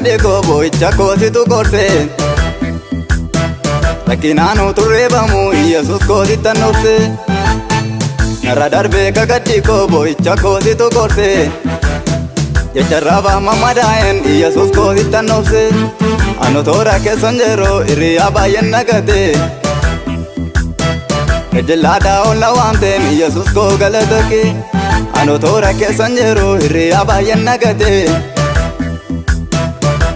kakadde koo boo'icha koositu korse rakkinaanu turreebamu Yesuus koosittan dhokse narra darbee kakaddi koo boo'icha koositu korse jecha raabaa mammadaa'een Yesuus koosittan dhokse anu toora keessan yeroo hiriyaa baay'een nagate ejjelaadhaa olla waamteen Yesuus koo galata kee anu toora keessan yeroo hiriyaa baay'een nagate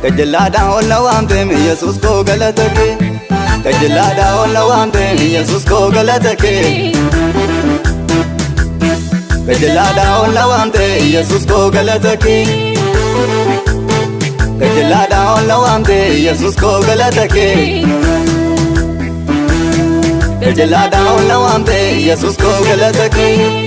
ejjelaadhaa olla waamteen Yesuus koo galata kee ejjelaadhaa olla waamteen Yesuus koo galata kee ejjelaadhaa olla waamteen Yesuus koo galata kee ejjelaadhaa olla waamteen Yesuus koo galata kee ejjelaadhaa olla waamteen Yesuus koo galata kee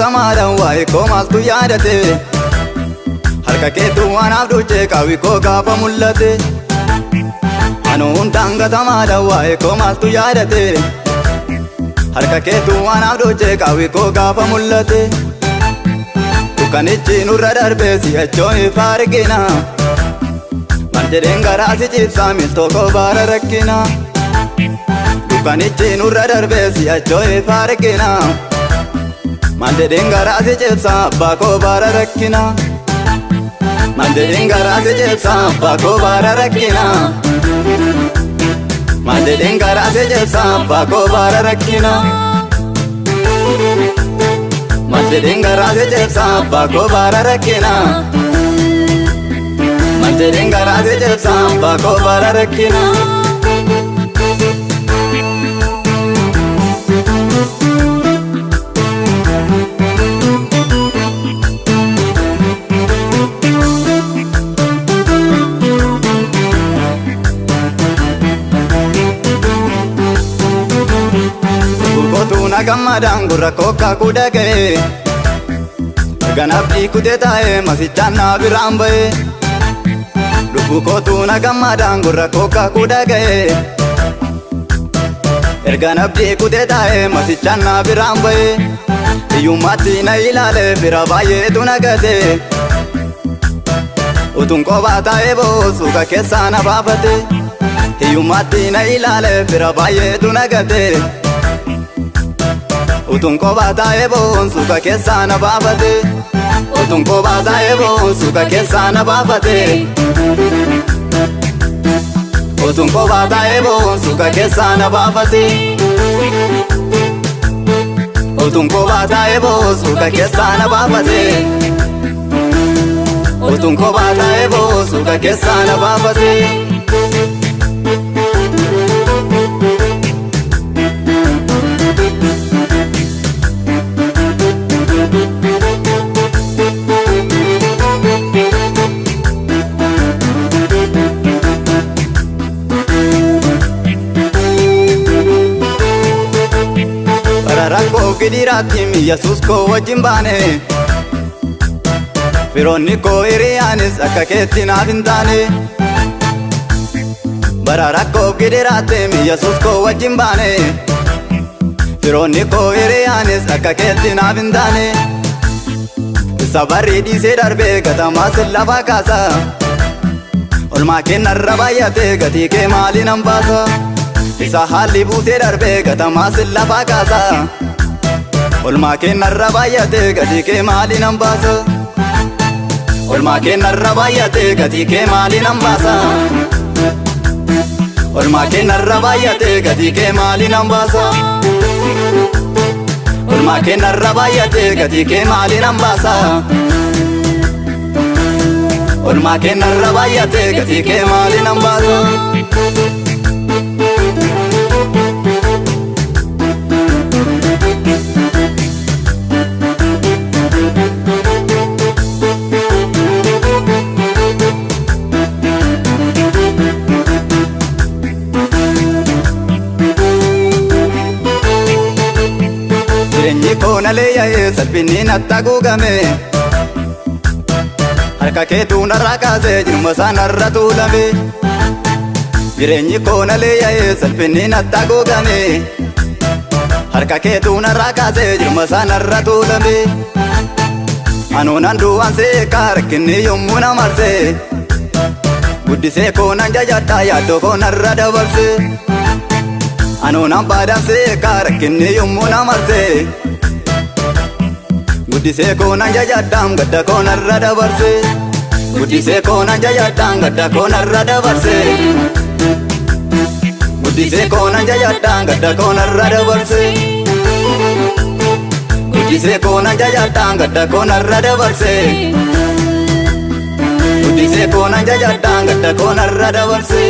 Tamaadhaan waa'ee koo maaltu yaadate harka keetu waan abduuche qaawwi koo gaafa mul'ate anu hundaan gatamaadhaan waa'ee koo maaltu yaadate harka keetu waan abduuche qaawwi koo gaafa mul'ate dukkanichi nurra darbee si'achoo ifa argina maal jedheen garaa si cibsaa miltoo koo baara rakkina dukkanichi nurra darbee si'achoo ifa argina maal jedheen garaa si cibsaa abbaa koo baara rakkina maal jedheen garaa si cibsaa abbaa koo baara rakkina maal jedheen garaa si cibsaa abbaa koo baara rakkina maal jedheen garaa si cibsaa abbaa koo baara rakkina maal jedheen garaa si cibsaa abbaa koo baara rakkina Gammadaan gurra kokkaa kudhaga'e ganabdii kutee taa'ee masichaan naa biraan ba'e lubbuu kootu na gammadaan gurra kokkaa kudhaga'e ganabdii kutee taa'ee masichaan naa biraan ba'e hiyyummaatti na ilaale bira baay'eetu nagate utuun kophaa taa'ee boosu ka keessaa na baafate hiyyummaatti na ilaale bira baay'eetu nagate utuun kophaa taa'ee boonsu ka keessaa na baafate utuun kophaa taa'ee boonsu ka keessaa na baafate utuun kophaa taa'ee boonsu ka keessaa na baafate utuun kophaa taa'ee boonsu ka keessaa na baafate utuun kophaa taa'ee boonsu ka keessaa na baafate rakkoo gidiraatti Yesuus koo wajjin baane firoonni koo hiriyaanis akka keetti naaf hin taane bara rakkoo gidiraatti Yesuus koo wajjin baane firoonni koo hiriyaanis akka keetti naaf hin taane isa barri dhiisee darbee gatamaa sin lafa kaasa olmaa kennarra baay'ate gatii kee maaliin hambaasa isa haalli buusee darbee gatamaa sin lafa kaasa olmaa kennarra baay'ate gatii kee maaliin hambaasa olmaa kennarra baay'ate gatii kee maaliin hambaasa olmaa kennarra baay'ate gatii kee maaliin hambaasa olmaa kennarra baay'ate gatii kee maaliin hambaasa olmaa kennarra baay'ate gatii kee maaliin hambaasa natti haguugame harka keetu narraa kaasee jirma isaa narra tuulame jireenyi koo na leeyya'ee salphinni natti haguugame harka keetu narraa kaasee jirma isaa narra tuulame anuunan du'aan seekaa rakkinni yommuu na marsee guddisee koo nan jajadhaa yaaddoo koo narra dabarse anuunan baadaan seekaa rakkinni yommuu na marsee guddisee koo nan jajadhaa gadda koo narra dabarse guddisee koo nan jajadhaa gadda koo narra dabarse guddisee koo nan jajadhaa gadda koo narra dabarse guddisee koo nan jajadhaa gadda koo narra dabarse guddisee koo nan jajadhaa gadda koo narra dabarse